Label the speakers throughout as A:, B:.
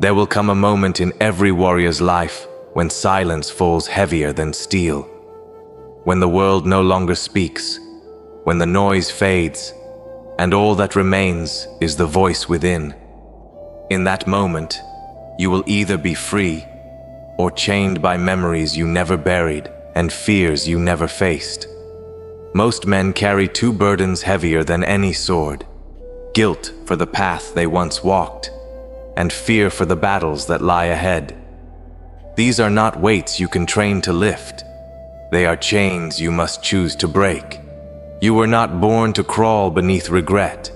A: There will come a moment in every warrior's life when silence falls heavier than steel. When the world no longer speaks, when the noise fades, and all that remains is the voice within. In that moment, you will either be free or chained by memories you never buried and fears you never faced. Most men carry two burdens heavier than any sword: guilt for the path they once walked, and fear for the battles that lie ahead. These are not weights you can train to lift. They are chains you must choose to break. You were not born to crawl beneath regret.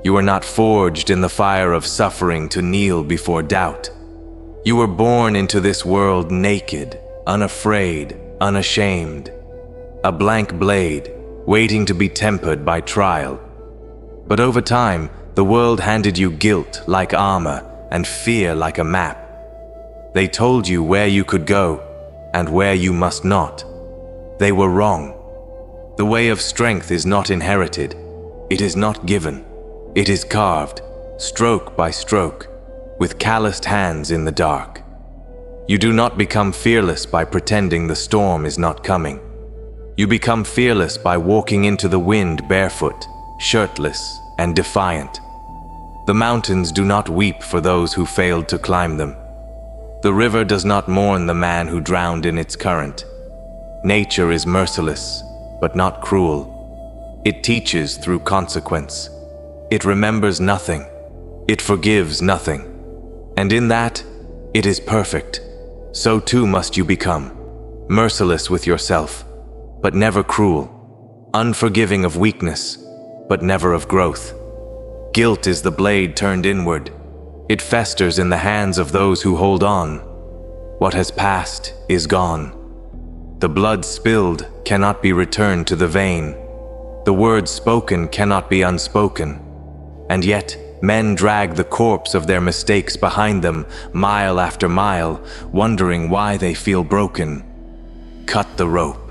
A: You were not forged in the fire of suffering to kneel before doubt. You were born into this world naked, unafraid, unashamed. A blank blade, waiting to be tempered by trial. But over time, the world handed you guilt like armor and fear like a map. They told you where you could go and where you must not. They were wrong. The way of strength is not inherited. It is not given. It is carved, stroke by stroke, with calloused hands in the dark. You do not become fearless by pretending the storm is not coming. You become fearless by walking into the wind barefoot, shirtless, and defiant. The mountains do not weep for those who failed to climb them. The river does not mourn the man who drowned in its current. Nature is merciless, but not cruel. It teaches through consequence. It remembers nothing. It forgives nothing. And in that, it is perfect. So too must you become. Merciless with yourself, but never cruel. Unforgiving of weakness, but never of growth. Guilt is the blade turned inward. It festers in the hands of those who hold on. What has passed is gone. The blood spilled cannot be returned to the vein. The words spoken cannot be unspoken. And yet, men drag the corpse of their mistakes behind them, mile after mile, wondering why they feel broken. Cut the rope.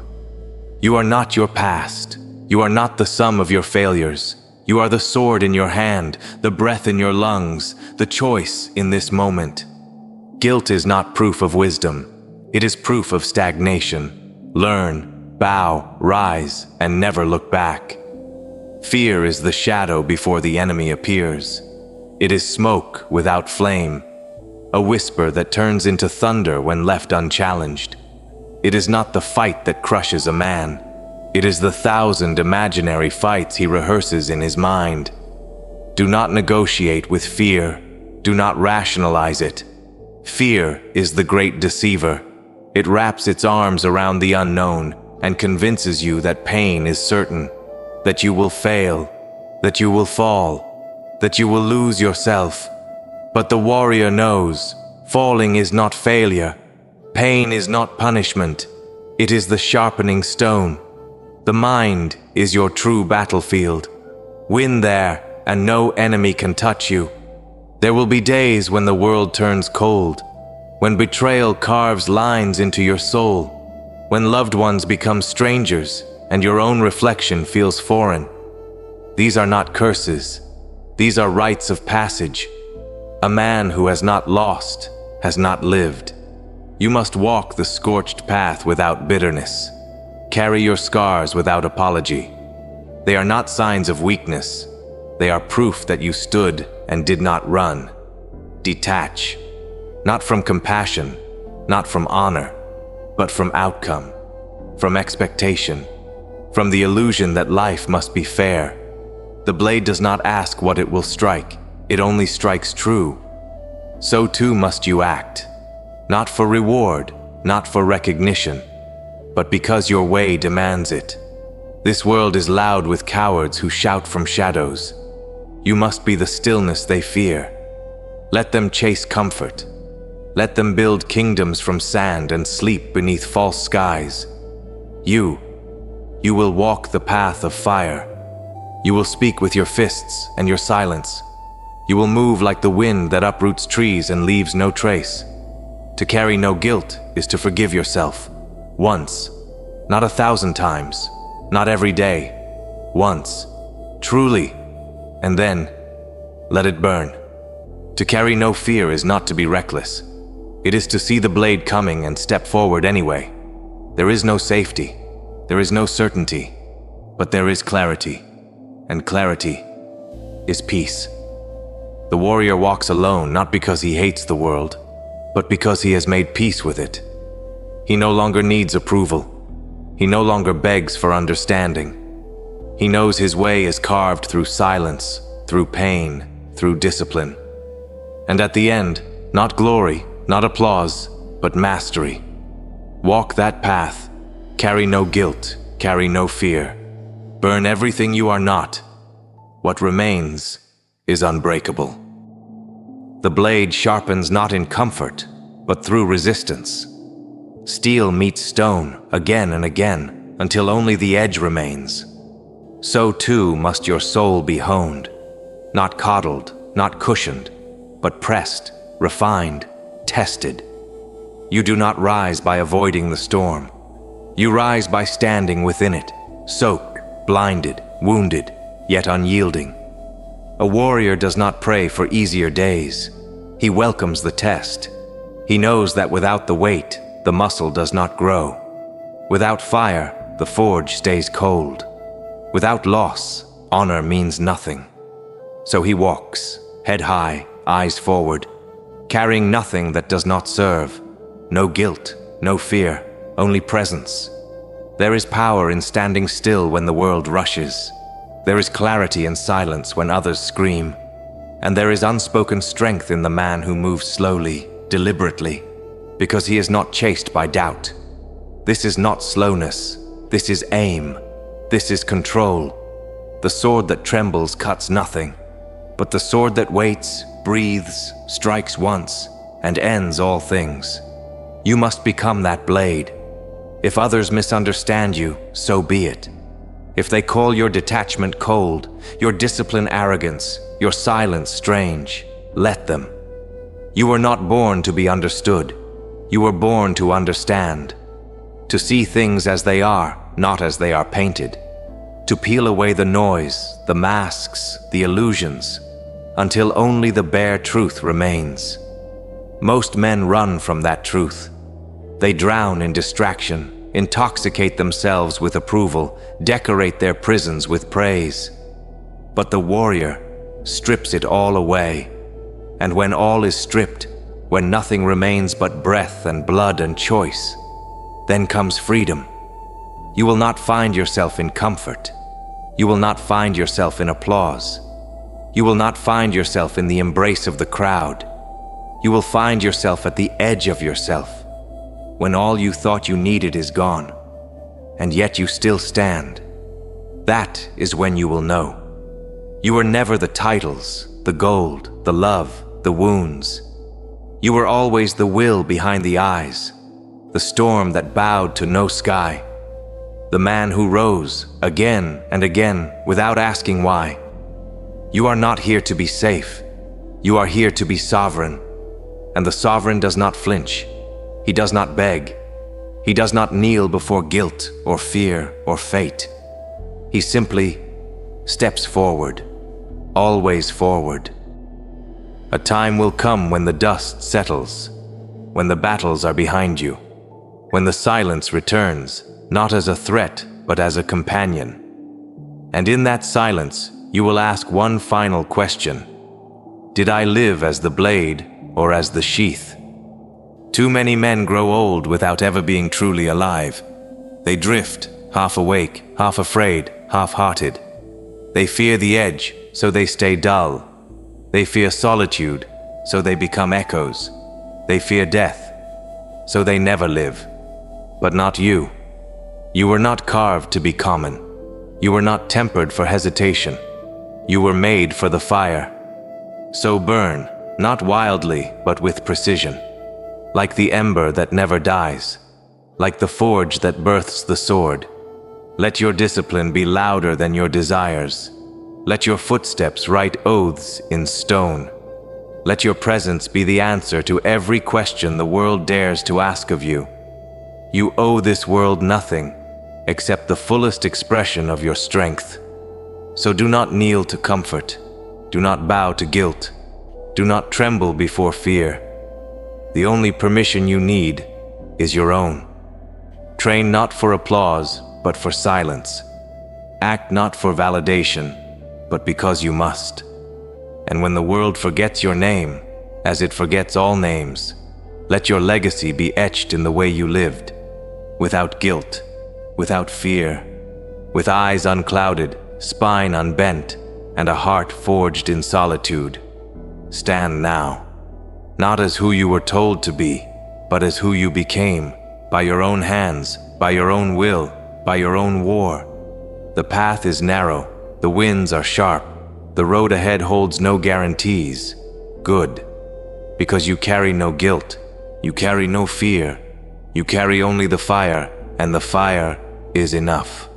A: You are not your past. You are not the sum of your failures. You are the sword in your hand, the breath in your lungs, the choice in this moment. Guilt is not proof of wisdom. It is proof of stagnation. Learn, bow, rise, and never look back. Fear is the shadow before the enemy appears. It is smoke without flame, a whisper that turns into thunder when left unchallenged. It is not the fight that crushes a man. It is the 1,000 imaginary fights he rehearses in his mind. Do not negotiate with fear. Do not rationalize it. Fear is the great deceiver. It wraps its arms around the unknown and convinces you that pain is certain, that you will fail, that you will fall, that you will lose yourself. But the warrior knows, falling is not failure. Pain is not punishment. It is the sharpening stone. The mind is your true battlefield. Win there, and no enemy can touch you. There will be days when the world turns cold, when betrayal carves lines into your soul, when loved ones become strangers and your own reflection feels foreign. These are not curses. These are rites of passage. A man who has not lost has not lived. You must walk the scorched path without bitterness. Carry your scars without apology. They are not signs of weakness. They are proof that you stood and did not run. Detach. Not from compassion, not from honor, but from outcome, from expectation, from the illusion that life must be fair. The blade does not ask what it will strike, it only strikes true. So too must you act, not for reward, not for recognition, but because your way demands it. This world is loud with cowards who shout from shadows. You must be the stillness they fear. Let them chase comfort. Let them build kingdoms from sand and sleep beneath false skies. You will walk the path of fire. You will speak with your fists and your silence. You will move like the wind that uproots trees and leaves no trace. To carry no guilt is to forgive yourself. Once, not 1,000 times, not every day. Once, truly, and then let it burn. To carry no fear is not to be reckless. It is to see the blade coming and step forward anyway. There is no safety, there is no certainty, but there is clarity, and clarity is peace. The warrior walks alone not because he hates the world, but because he has made peace with it. He no longer needs approval. He no longer begs for understanding. He knows his way is carved through silence, through pain, through discipline. And at the end, not glory, not applause, but mastery. Walk that path. Carry no guilt, carry no fear. Burn everything you are not. What remains is unbreakable. The blade sharpens not in comfort, but through resistance. Steel meets stone again and again until only the edge remains. So too must your soul be honed, not coddled, not cushioned, but pressed, refined, tested. You do not rise by avoiding the storm. You rise by standing within it, soaked, blinded, wounded, yet unyielding. A warrior does not pray for easier days. He welcomes the test. He knows that without the weight, the muscle does not grow. Without fire, the forge stays cold. Without loss, honor means nothing. So he walks, head high, eyes forward, carrying nothing that does not serve. No guilt, no fear, only presence. There is power in standing still when the world rushes. There is clarity in silence when others scream. And there is unspoken strength in the man who moves slowly, deliberately, because he is not chased by doubt. This is not slowness. This is aim. This is control. The sword that trembles cuts nothing, but the sword that waits, breathes, strikes once, and ends all things. You must become that blade. If others misunderstand you, so be it. If they call your detachment cold, your discipline arrogance, your silence strange, let them. You were not born to be understood. You were born to understand. To see things as they are, not as they are painted. To peel away the noise, the masks, the illusions, until only the bare truth remains. Most men run from that truth. They drown in distraction, intoxicate themselves with approval, decorate their prisons with praise. But the warrior strips it all away. And when all is stripped, when nothing remains but breath and blood and choice, then comes freedom. You will not find yourself in comfort. You will not find yourself in applause. You will not find yourself in the embrace of the crowd. You will find yourself at the edge of yourself, when all you thought you needed is gone, and yet you still stand. That is when you will know. You were never the titles, the gold, the love, the wounds. You were always the will behind the eyes, the storm that bowed to no sky, the man who rose again and again without asking why. You are not here to be safe. You are here to be sovereign, and the sovereign does not flinch. He does not beg. He does not kneel before guilt or fear or fate. He simply steps forward, always forward. A time will come when the dust settles, when the battles are behind you, when the silence returns, not as a threat, but as a companion. And in that silence, you will ask one final question. Did I live as the blade or as the sheath? Too many men grow old without ever being truly alive. They drift, half awake, half afraid, half-hearted. They fear the edge, so they stay dull. They fear solitude, so they become echoes. They fear death, so they never live. But not you. You were not carved to be common. You were not tempered for hesitation. You were made for the fire. So burn, not wildly, but with precision. Like the ember that never dies. Like the forge that births the sword. Let your discipline be louder than your desires. Let your footsteps write oaths in stone. Let your presence be the answer to every question the world dares to ask of you. You owe this world nothing except the fullest expression of your strength. So do not kneel to comfort. Do not bow to guilt. Do not tremble before fear. The only permission you need is your own. Train not for applause, but for silence. Act not for validation, but because you must. And when the world forgets your name, as it forgets all names, let your legacy be etched in the way you lived, without guilt, without fear, with eyes unclouded, spine unbent, and a heart forged in solitude. Stand now, not as who you were told to be, but as who you became, by your own hands, by your own will, by your own war. The path is narrow, the winds are sharp, the road ahead holds no guarantees. Good, because you carry no guilt, you carry no fear, you carry only the fire, and the fire is enough.